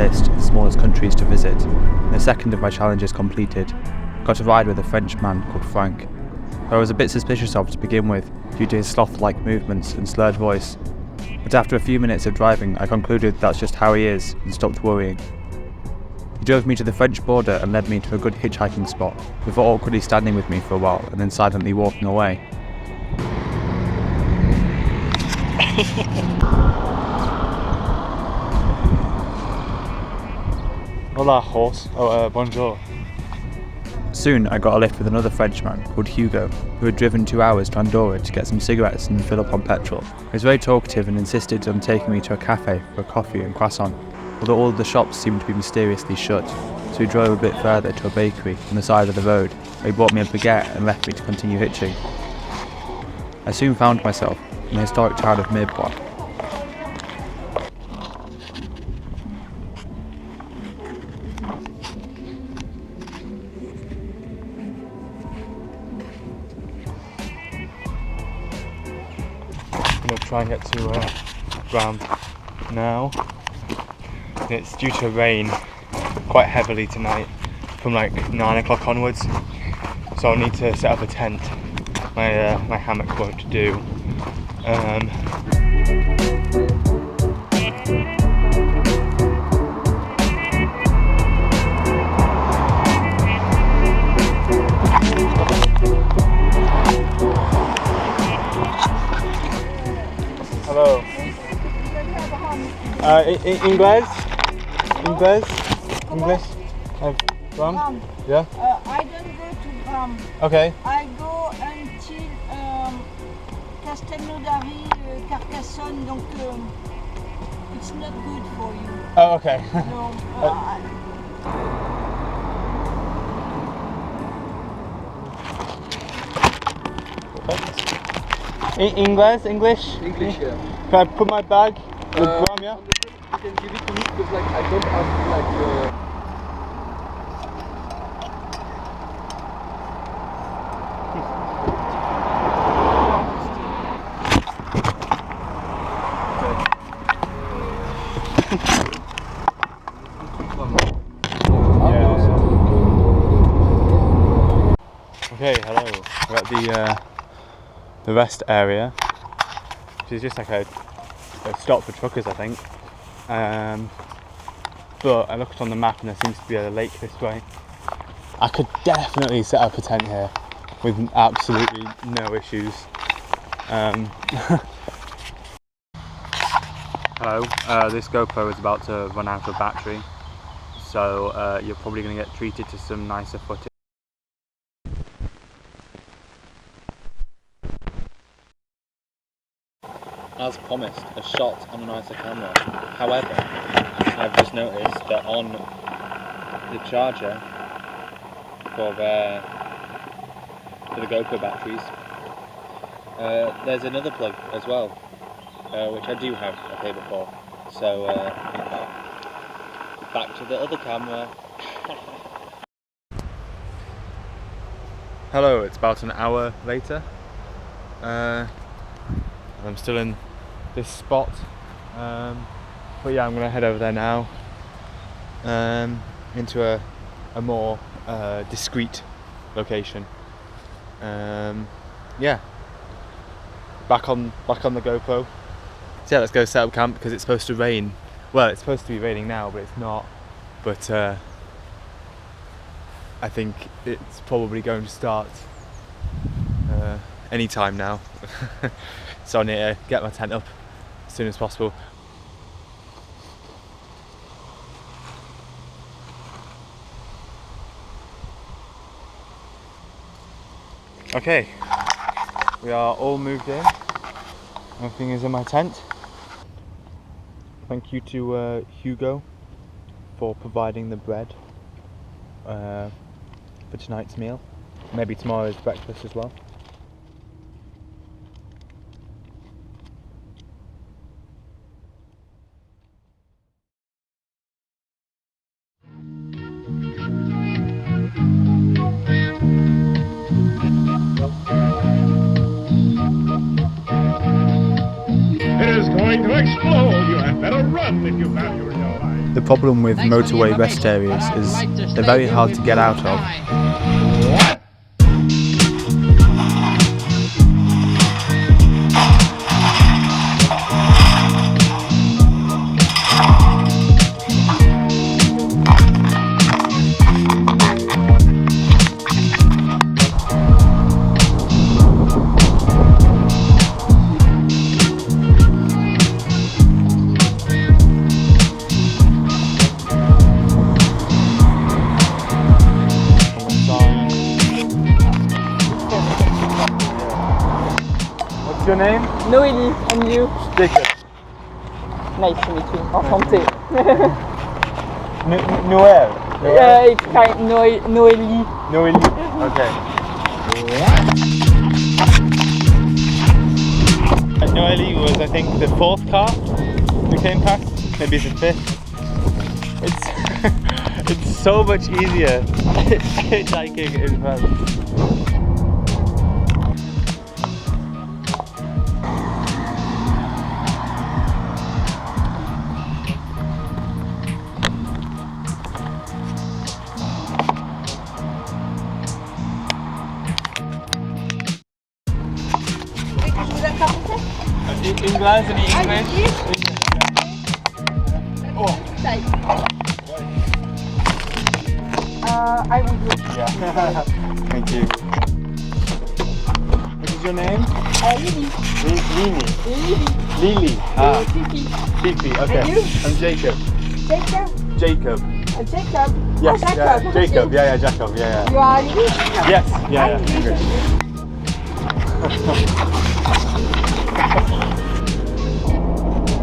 list of the smallest countries to visit, and the second of my challenges completed, I got a ride with a French man called Frank, who I was a bit suspicious of to begin with due to his sloth-like movements and slurred voice, but after a few minutes of driving I concluded that's just how he is and stopped worrying. He drove me to the French border and led me to a good hitchhiking spot, before awkwardly standing with me for a while and then silently walking away. Hola, horse. Bonjour. Soon I got a lift with another Frenchman called Hugo, who had driven 2 hours to Andorra to get some cigarettes and fill up on petrol. He was very talkative and insisted on taking me to a cafe for a coffee and croissant, although all of the shops seemed to be mysteriously shut, so we drove a bit further to a bakery on the side of the road, where he bought me a baguette and left me to continue hitching. I soon found myself in the historic town of Mirepoix. I'm going to try and get to Bram now. And it's due to rain quite heavily tonight from like 9 o'clock onwards, so I'll need to set up a tent. My hammock won't do. Hello. English? Bram? Yeah? I don't go to Bram. Okay. I go until Castelnaudary, Carcassonne, donc it's not good for you. Oh, okay. No. English? English, yeah. Can I put my bag with Bram, yeah? You can give it to me because like I don't have like Okay, hello. We're at the rest area, which is just like a stop for truckers, I think. But I looked on the map and there seems to be a lake this way. I could definitely set up a tent here with absolutely no issues. Hello, this GoPro is about to run out of battery, so you're probably going to get treated to some nicer footage. As promised, a shot on a nicer camera. However, I've just noticed that on the charger for the GoPro batteries, there's another plug as well, which I do have a cable for. So back to the other camera. Hello, it's about an hour later. I'm still in this spot, but yeah, I'm gonna head over there now, into a more discreet location. Yeah, back on the GoPro. So yeah, let's go set up camp because it's supposed to rain. Well, it's supposed to be raining now, but it's not. But I think it's probably going to start any time now. So I need to get my tent up as soon as possible. Okay, we are all moved in. Everything is in my tent. Thank you to Hugo for providing the bread for tonight's meal. Maybe tomorrow's breakfast as well. It is going to explode. You had better run if you value your life. The problem with motorway rest areas is they're very hard to get out of. What's your name? Noélie, and you? Jacob. Nice to meet you. Enchanté. Noël. Yeah, it's kind Noélie. Noélie. Okay. Noélie was, I think, the 4th car we came past. Maybe it's the 5th. It's so much easier hitchhiking in France. English and English. Oh. I will do it. Yeah. Thank you. What is your name? Lily. Lily. Lily. Ah. Fifi. Fifi. Okay. And you? I'm Jacob. Jacob. Jacob. Jacob. Yes. Jacob. Yeah. Jacob. Yeah. Jacob. Yeah. You are Lily? Yes. Yeah. English.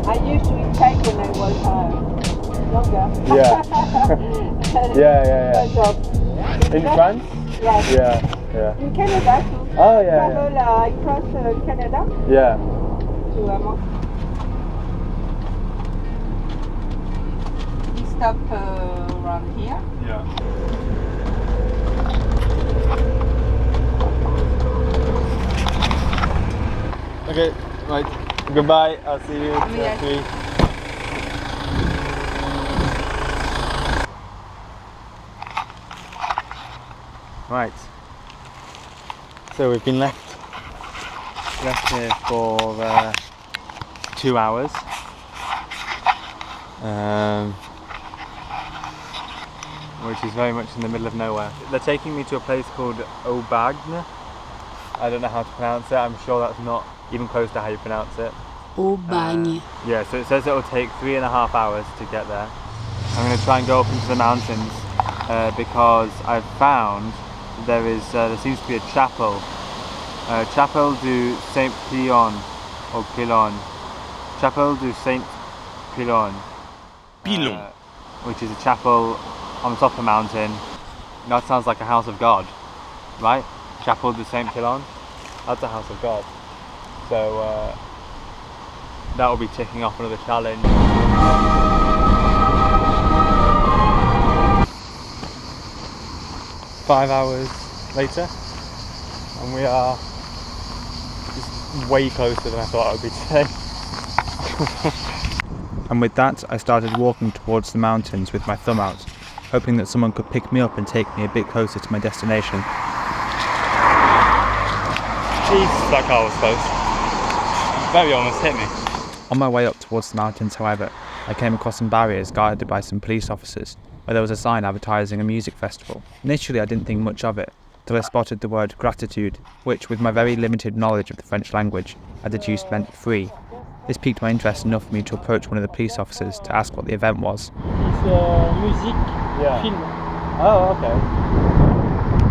I used to eat cake when I was younger. Yeah. Yeah. Good job. In France? Yes. Yeah. In Canada too. Oh yeah. Travel across Canada Yeah. to Montreal. We stop around here. Yeah. Okay, right. Goodbye. I'll see you at Yes. 3. Right. So we've been left here for 2 hours. Which is very much in the middle of nowhere. They're taking me to a place called Aubagne. I don't know how to pronounce it. I'm sure that's not even close to how you pronounce it. Aubagne. Yeah, so it says it will take 3.5 hours to get there. I'm going to try and go up into the mountains because I've found there seems to be a chapel. Chapel du Saint Pilon, or Pilon. Chapel du Saint Pilon. Pilon. Which is a chapel on the top of a mountain. That sounds like a house of God, right? Chapel du Saint Pilon. That's a house of God. So that will be ticking off another challenge. 5 hours later, and we are just way closer than I thought I would be today. And with that, I started walking towards the mountains with my thumb out, hoping that someone could pick me up and take me a bit closer to my destination. Jesus, that car was close. Very almost hit me. On my way up towards the mountains, however, I came across some barriers guarded by some police officers, where there was a sign advertising a music festival. Initially I didn't think much of it, till I spotted the word gratitude, which, with my very limited knowledge of the French language, I deduced meant free. This piqued my interest enough for me to approach one of the police officers to ask what the event was. It's music film. Oh, okay.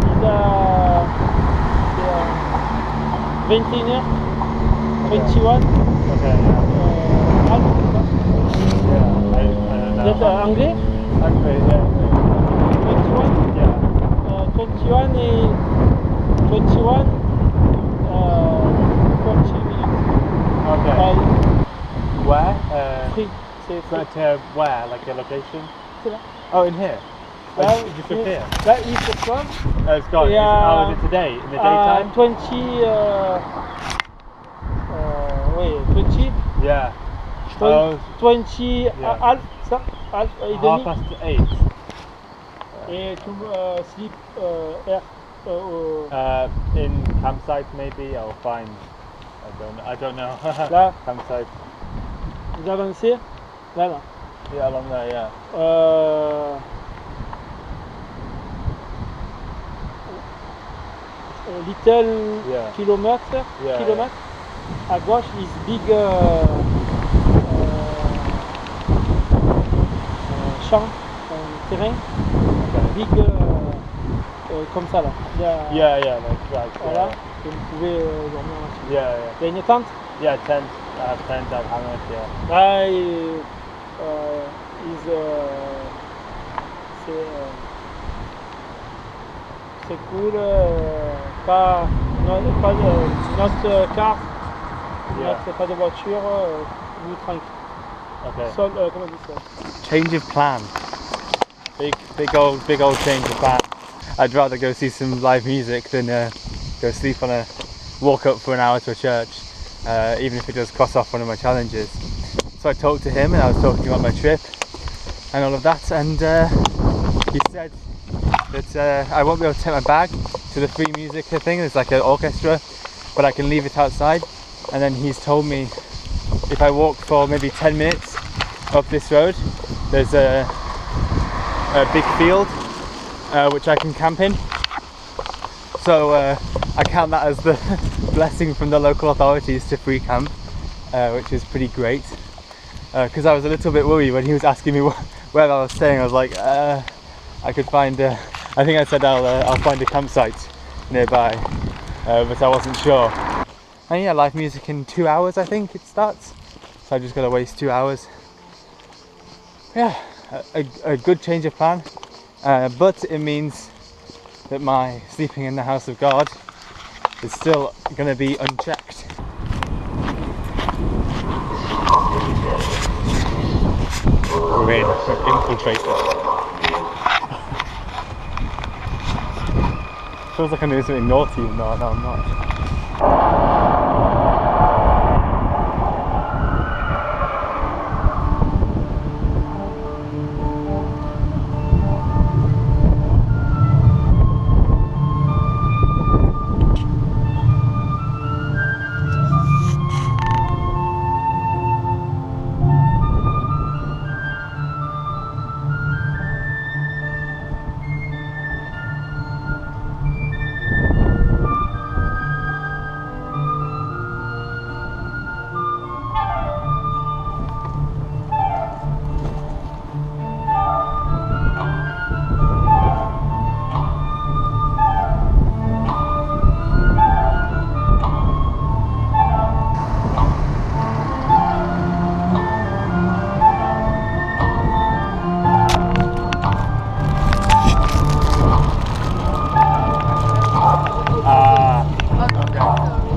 It's 21. Okay, Vous êtes anglais? Anglais, yeah. 21? Yeah. 21 et 21 40 minutes. Okay. Where? Free. C'est free. But where? Like the location? C'est là. Oh, in here? Là, Just up here? Là, il se trouve. Oh, it's gone. Yeah. Is it today? In the daytime? 20. Oui, 20. Yeah. 20 Yeah. half, ça? half et half demi. past 8. Et tu sleep here. In campsite maybe I'll find. I don't know. Là, Campsite. vous avancez. Là, là. Yeah, along there. Yeah. Little Yeah. kilomètre. Yeah, Kilomètre. À gauche is big champ, terrain. Big comme ça là. Yeah, like right. Voilà. Et vous pouvez dormir là-dessus. Yeah, yeah. Il y a une tente. Yeah, tent. I have tent. I have hammock. Yeah. Là, c'est cool. Pas notre car, Yeah. pas de voiture, nous tranquille. Okay. Seul, comment on dit ça? Change of plan. Big old change of plan. I'd rather go see some live music than go sleep on a walk up for an hour to a church, even if it does cross off one of my challenges. So I talked to him and I was talking about my trip and all of that, and he said that I won't be able to take my bag to the free music thing. There's like an orchestra, but I can leave it outside. And then he's told me if I walk for maybe 10 minutes up this road, there's a big field which I can camp in. So I count that as the blessing from the local authorities to free camp, which is pretty great. Because I was a little bit worried when he was asking me where I was staying. I was like, I could find. I think I said I'll find a campsite nearby, but I wasn't sure. And yeah, live music in 2 hours, I think it starts. So I just gotta waste 2 hours. Yeah, a good change of plan, but it means that my sleeping in the house of God is still gonna be unchecked. We're in, we've infiltrated. Feels like I'm doing something naughty, even though I know I'm not.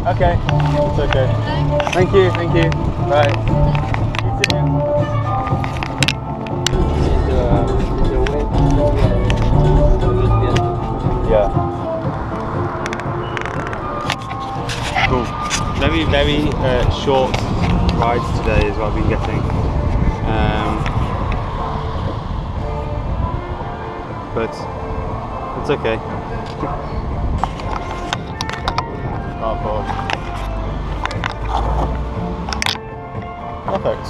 Okay, it's okay. Thank you. Bye. Yeah. Cool. Very short rides today is what I've been getting. But it's okay. Not bored. Perfect.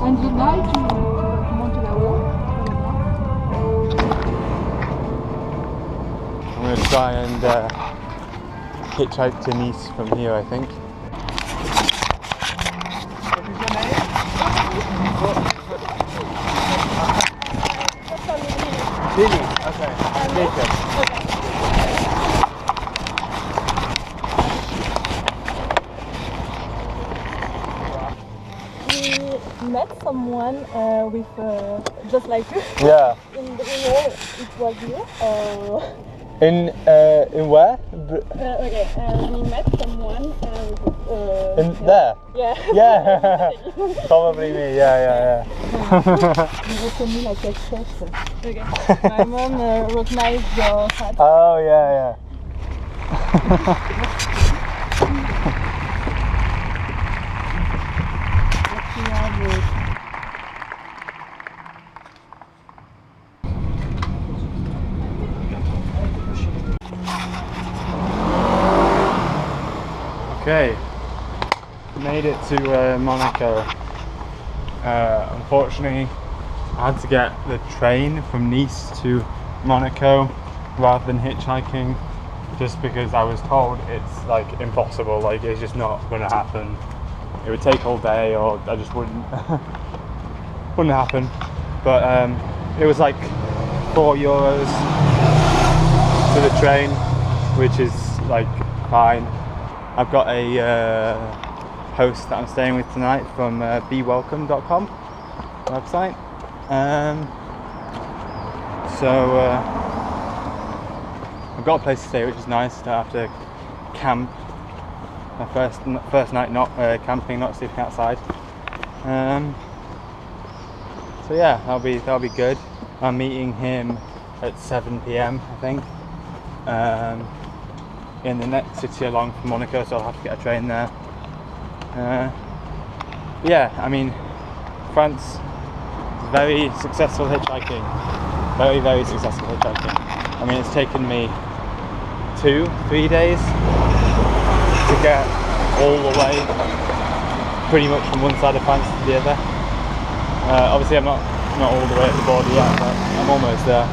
And you like to monte là-haut? I'm going to try and hitchhike to Nice from here, I think. Really? Okay. Jacob. We met someone with just like you Yeah. in Brunel. It was you. In where? Okay. We met someone with In there? Yeah. Yeah, probably me. Yeah. You wrote me like a chef. Okay. My mom recognized your hat. Oh yeah. Okay, made it to Monaco. Unfortunately, I had to get the train from Nice to Monaco rather than hitchhiking, just because I was told it's like impossible, like it's just not going to happen. It would take all day, or I just wouldn't happen. But it was like €4 to the train, which is like fine. I've got a host that I'm staying with tonight from bewelcome.com website. So I've got a place to stay, which is nice. Don't have to camp. My first night not camping, not sleeping outside. So yeah, that'll be good. I'm meeting him at 7 p.m. I think. In the next city along from Monaco, so I'll have to get a train there. Yeah, I mean, France is very successful hitchhiking. Very successful hitchhiking. I mean, it's taken me 2-3 days to get all the way, pretty much from one side of France to the other. Obviously, I'm not all the way at the border yet, but I'm almost there.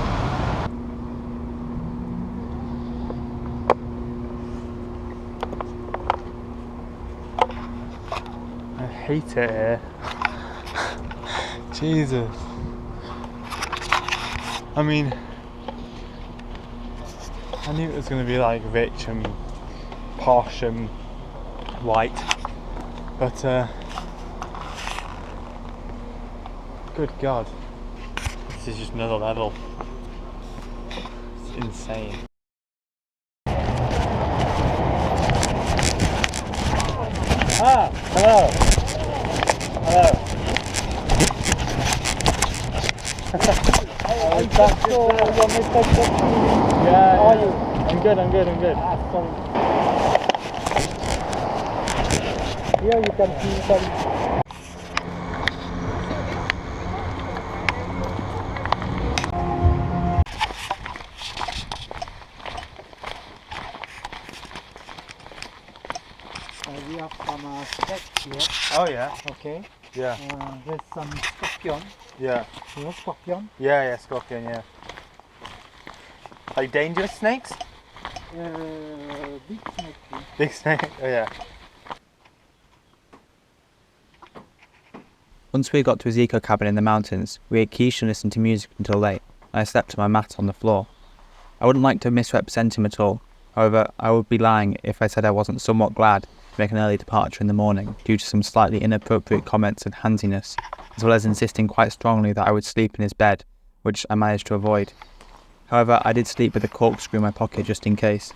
I hate it here. Jesus. I mean, I knew it was going to be like rich and posh and white, but good God, this is just another level. It's insane. Ah, hello. Yeah, how are you? I'm good. Here you can see some. We have some snakes here. Oh yeah. Okay. Yeah. There's some scorpion. Yeah. You know scorpion? Yeah. Scorpion. Yeah. Like dangerous snakes? Big snake. Big snake. Oh yeah. Once we got to his eco cabin in the mountains, we ate quiche and listened to music until late, and I slept on my mat on the floor. I wouldn't like to misrepresent him at all. However, I would be lying if I said I wasn't somewhat glad to make an early departure in the morning due to some slightly inappropriate comments and handsiness, as well as insisting quite strongly that I would sleep in his bed, which I managed to avoid. However, I did sleep with a corkscrew in my pocket just in case.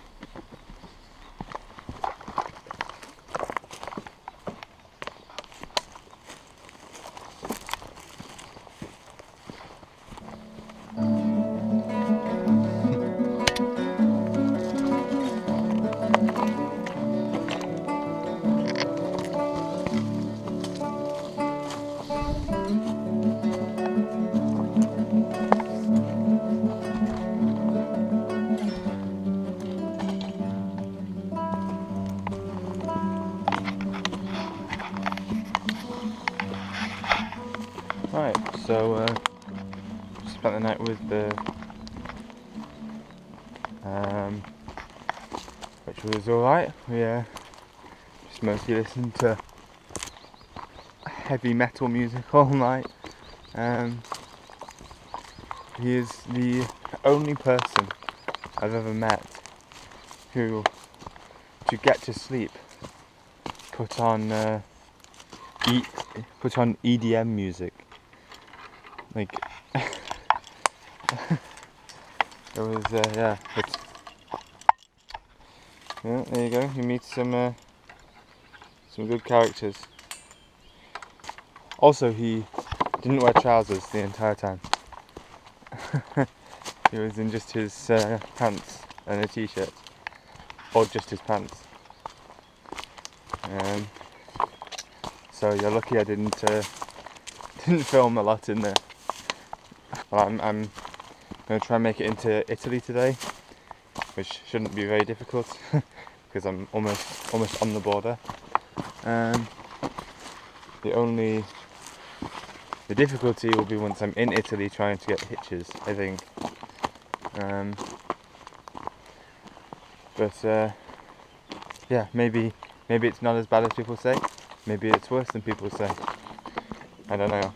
Right, so spent the night with which was alright. We just mostly listened to heavy metal music all night. He is the only person I've ever met who, to get to sleep, put on EDM music. Like it was yeah, there you go. You meet some Some good characters. Also, he didn't wear trousers the entire time. He was in just his pants and a t-shirt, or just his pants. So you're lucky I didn't film a lot in there. Well, I'm going to try and make it into Italy today, which shouldn't be very difficult because I'm almost on the border. The difficulty will be once I'm in Italy trying to get hitches, I think. Yeah, maybe it's not as bad as people say. Maybe it's worse than people say. I don't know.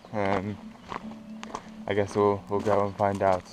I guess we'll go and find out.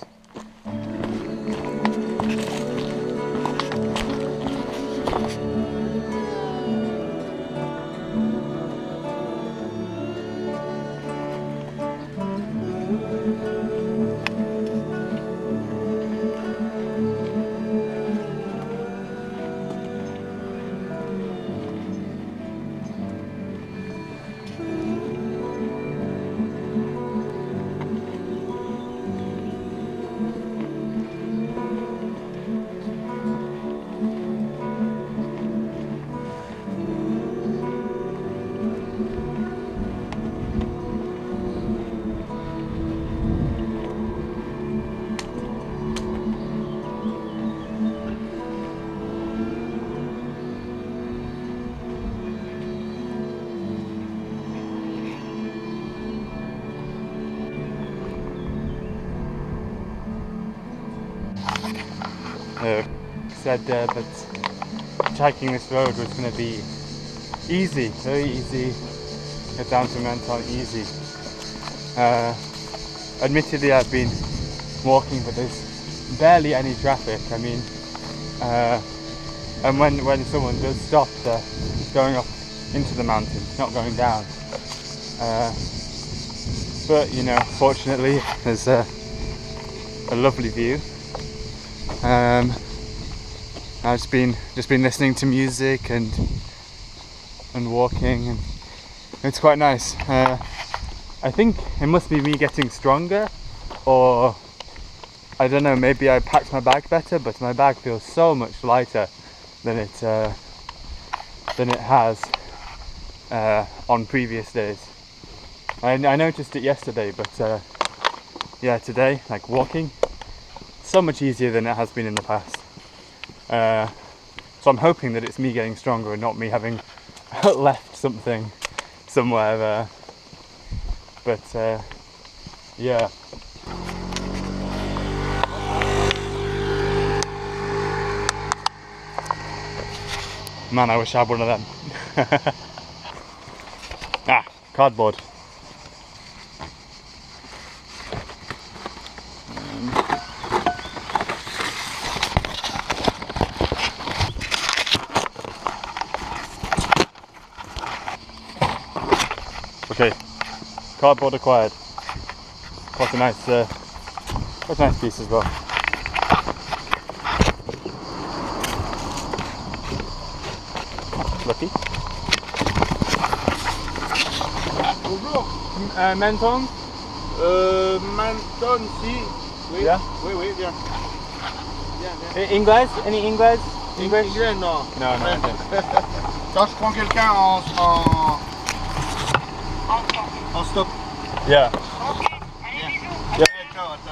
Said that hiking this road was going to be easy, very easy. Get down to Menton easy. Admittedly, I've been walking, but there's barely any traffic. I mean, and when someone does stop, they're going up into the mountain, not going down. But you know, fortunately, there's a lovely view. I've just been listening to music and walking, and it's quite nice. I think it must be me getting stronger, or I don't know, maybe I packed my bag better, but my bag feels so much lighter than it has on previous days. I noticed it yesterday, but yeah, today, like walking, so much easier than it has been in the past. So I'm hoping that it's me getting stronger and not me having left something somewhere. But yeah. Man, I wish I had one of them. Cardboard. Okay, cardboard acquired. Quite a nice piece as well. Lucky. Bonjour. Menton? Menton, si. Oui. Yeah? Oui, oui, bien. Bien. English? Any English? English? Anglais, non. No, no. Okay. Quand je prends quelqu'un en stop. Yeah. Yeah.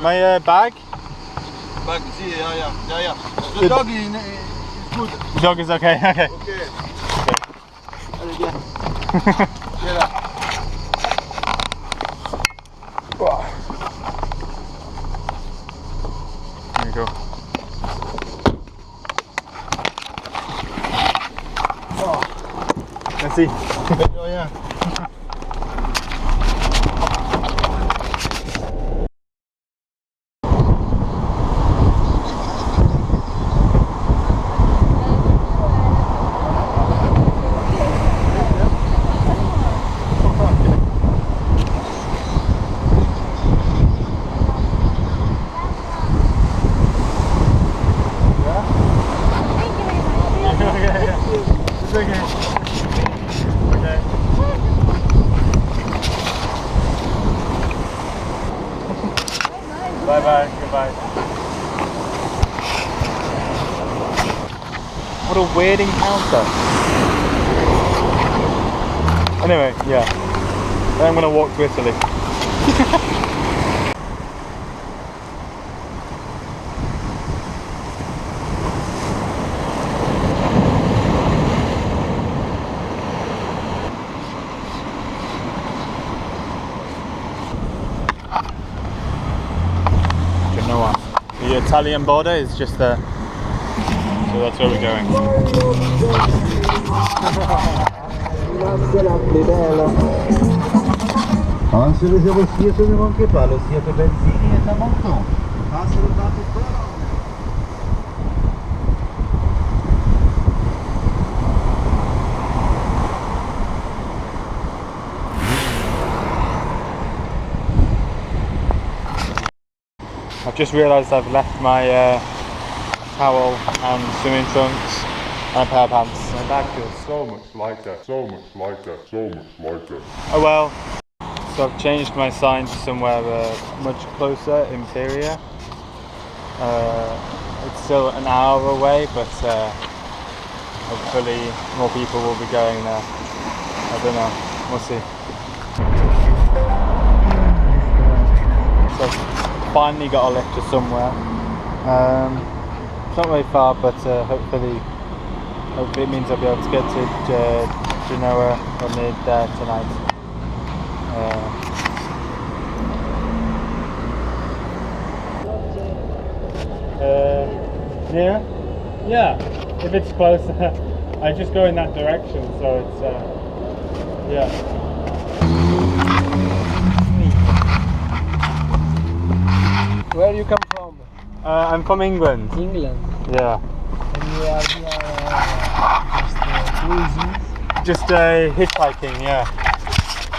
My bag? Back, see, yeah. The dog is good. The dog is okay. Okay. Okay. Allez, viens. Viens là. There you go. Merci. De rien. It's okay. What a weird encounter. Anyway, yeah. Then I'm gonna walk to Italy. Genoa. The Italian border is just there. So that's where we're going. Ansele se você se não que fala, se é benzina e tá montão. Ansele tá tudo. I've just realised I've left my towel and swimming trunks and a pair of pants. My back feels so much lighter, so much lighter, so much lighter. Oh well, so I've changed my sign to somewhere much closer, Imperia. It's still an hour away, but hopefully more people will be going there. I don't know, we'll see. So finally got a lift to somewhere. It's not very far, but hopefully it means I'll be able to get to Genoa or mid there tonight. Near? Yeah, if it's closer, I just go in that direction, so it's yeah. Where you come from? I'm from England. England. Yeah. And you are here Just hitchhiking, yeah.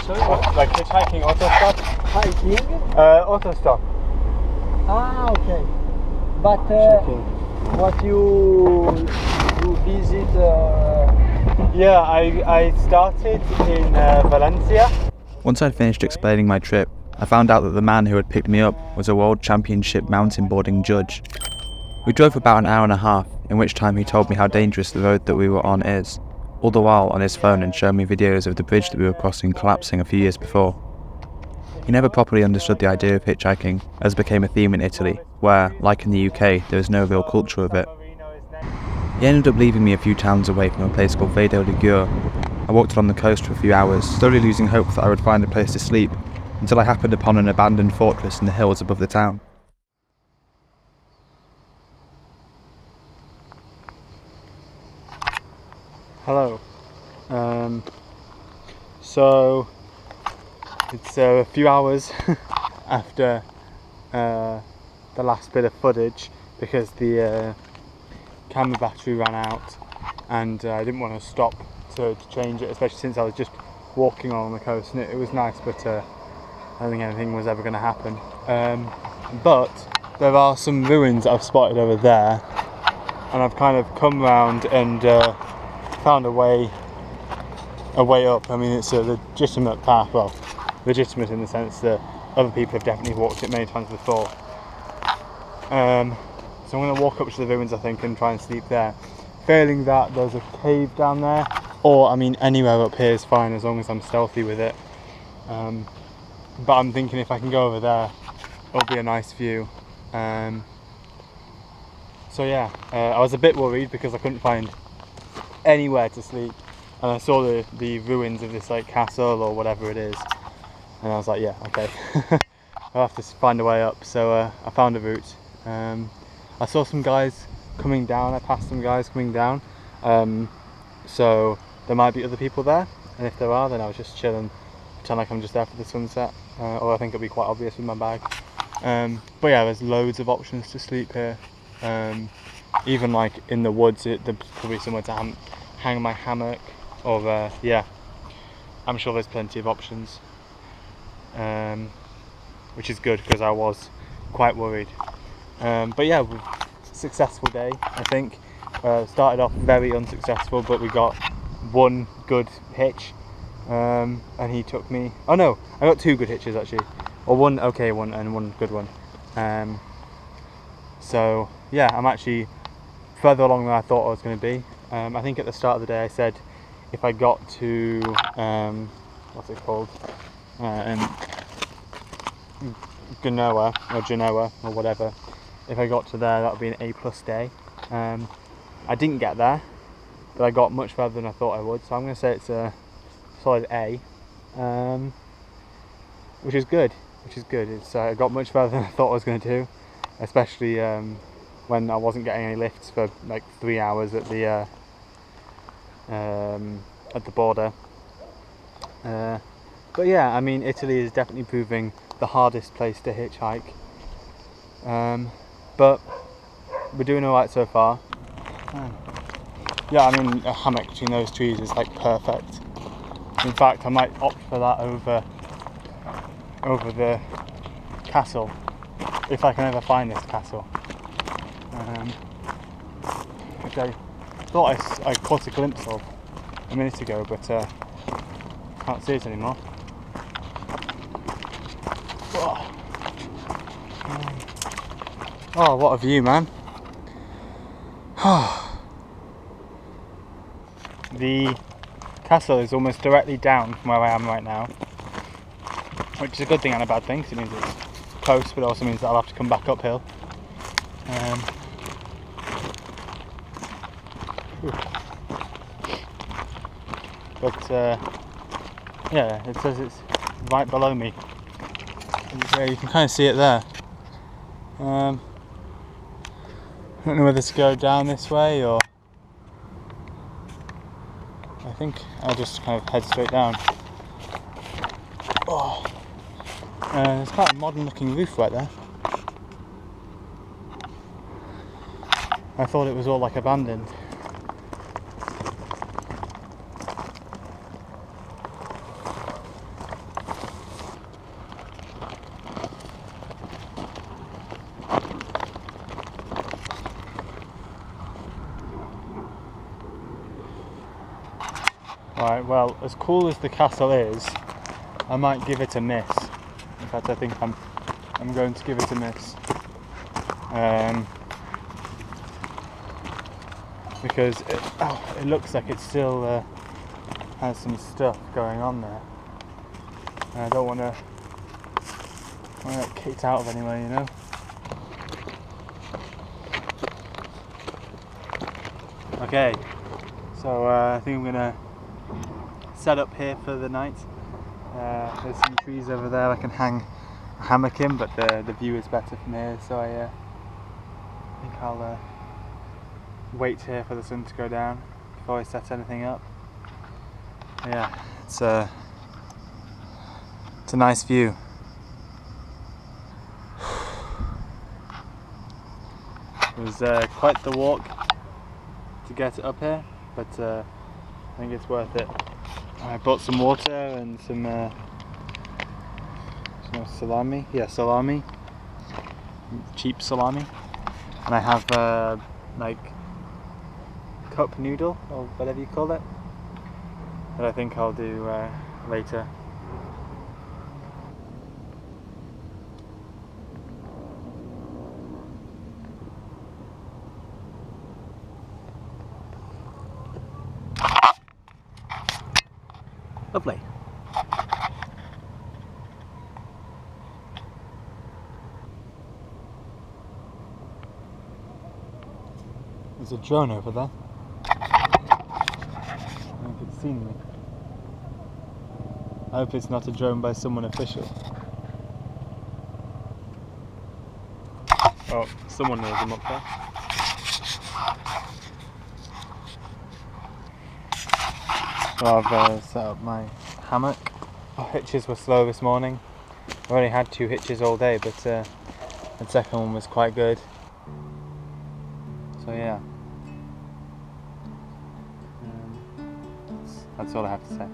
Sorry? Like hitchhiking, autostop? Hiking? Autostop. Ah, okay. But Checking. what you visit? Yeah, I started in Valencia. Once I'd finished explaining my trip, I found out that the man who had picked me up was a World Championship mountain boarding judge. We drove for about an hour and a half, in which time he told me how dangerous the road that we were on is, all the while on his phone and showing me videos of the bridge that we were crossing collapsing a few years before. He never properly understood the idea of hitchhiking, as became a theme in Italy, where, like in the UK, there is no real culture of it. He ended up leaving me a few towns away from a place called Vado Ligure. I walked along the coast for a few hours, slowly losing hope that I would find a place to sleep, until I happened upon an abandoned fortress in the hills above the town. Hello. So it's a few hours after the last bit of footage because the camera battery ran out, and I didn't want to stop to change it, especially since I was just walking along the coast, and it was nice, but I don't think anything was ever going to happen. But there are some ruins I've spotted over there, and I've kind of come round and found a way up. I mean, it's a legitimate path, well, legitimate in the sense that other people have definitely walked it many times before. So I'm going to walk up to the ruins, I think, and try and sleep there. Failing that, there's a cave down there, or I mean anywhere up here is fine as long as I'm stealthy with it. But I'm thinking if I can go over there, it'll be a nice view. So yeah, I was a bit worried because I couldn't find anywhere to sleep, and I saw the ruins of this like castle or whatever it is, and I was like, yeah, okay. I'll have to find a way up. So I found a route. I saw some guys coming down, I passed some guys coming down, so there might be other people there, and if there are, then I'll just chill and pretend like I'm just there for the sunset, or I think it'll be quite obvious with my bag. But yeah, there's loads of options to sleep here. Even like in the woods, there's probably somewhere to hang my hammock, or yeah, I'm sure there's plenty of options, which is good because I was quite worried. But yeah, successful day, I think. Started off very unsuccessful, but we got one good hitch, and he took me, oh no, I got two good hitches actually, or one okay one and one good one. So yeah, I'm actually further along than I thought I was going to be. I think at the start of the day I said if I got to what's it called, Genoa or whatever, if I got to there that would be an A+ day. I didn't get there, but I got much further than I thought I would, so I'm going to say it's a solid A, which is good. It's I got much further than I thought I was going to do, especially when I wasn't getting any lifts for like 3 hours at the border. But yeah, I mean, Italy is definitely proving the hardest place to hitchhike, but we're doing alright so far. Yeah, I mean, a hammock between those trees is like perfect. In fact, I might opt for that over the castle, if I can ever find this castle, which I thought I caught a glimpse of a minute ago, but can't see it anymore. Oh, what a view, man. The castle is almost directly down from where I am right now, which is a good thing and a bad thing, because it means it's close, but it also means that I'll have to come back uphill. But yeah, it says it's right below me. Yeah, you can kind of see it there. I don't know whether to go down this way or I think I'll just kind of head straight down. Oh, there's quite a modern looking roof right there. I thought it was all like abandoned. Right, well, as cool as the castle is, I might give it a miss. In fact, I think I'm going to give it a miss. Because it looks like it still has some stuff going on there. And I don't want to get kicked out of anywhere, you know. Okay, so I think I'm going to set up here for the night. There's some trees over there I can hang a hammock in, but the view is better from here, so I think I'll wait here for the sun to go down before I set anything up. Yeah, it's a nice view. It was quite the walk to get up here, but I think it's worth it. I bought some water and some salami. Yeah, salami. Cheap salami. And I have like cup noodle or whatever you call it, that I think I'll do later. Lovely. There's a drone over there. I don't know if it's seen me. I hope it's not a drone by someone official. Oh, someone knows I'm up there. So I've set up my hammock. Our hitches were slow this morning. I've only had 2 hitches all day, but the second one was quite good. So yeah, that's all I have to say.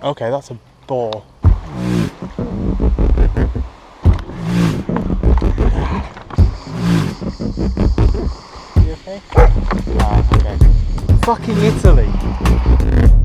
Okay, that's a ball. You okay? Okay. Fucking Italy.